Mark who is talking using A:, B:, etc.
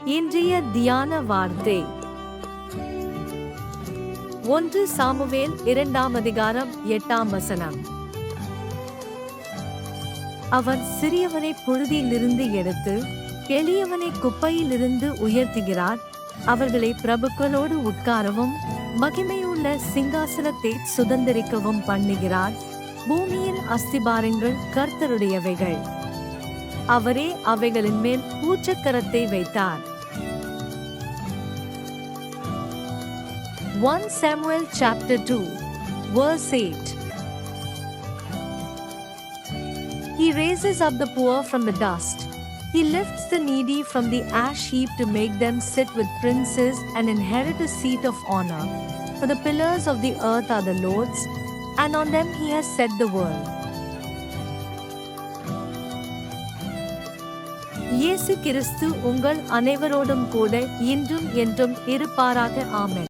A: இன்றைய தியான வார்த்தை 1 சாமுவேல் 2:8. அவர் சிறியவனை புழுதியிலிருந்து எடுத்து எளியவனை குப்பையிலிருந்து உயர்த்துகிறார். அவர்களை பிரபுக்களோடு உட்காரவும் மகிமையுள்ள சிங்காசனத்தை சுதந்தரிக்கவும் பண்ணுகிறார். பூமியின் அஸ்திபாரங்கள் கர்த்தருடையவைகள், அவரே அவைகளின் மேல் பூச்சக்கரத்தை வைத்தார். 1 Samuel chapter 2 verse 8. He raises up the poor from the dust. He lifts the needy from the ash heap to make them sit with princes and inherit a seat of honor. For the pillars of the earth are the Lord's, and on them he has set the world. இயேசு கிறிஸ்து உங்கள் அனைவரோடும் கூட இன்றும் என்றும் இருப்பாராக. ஆமென்.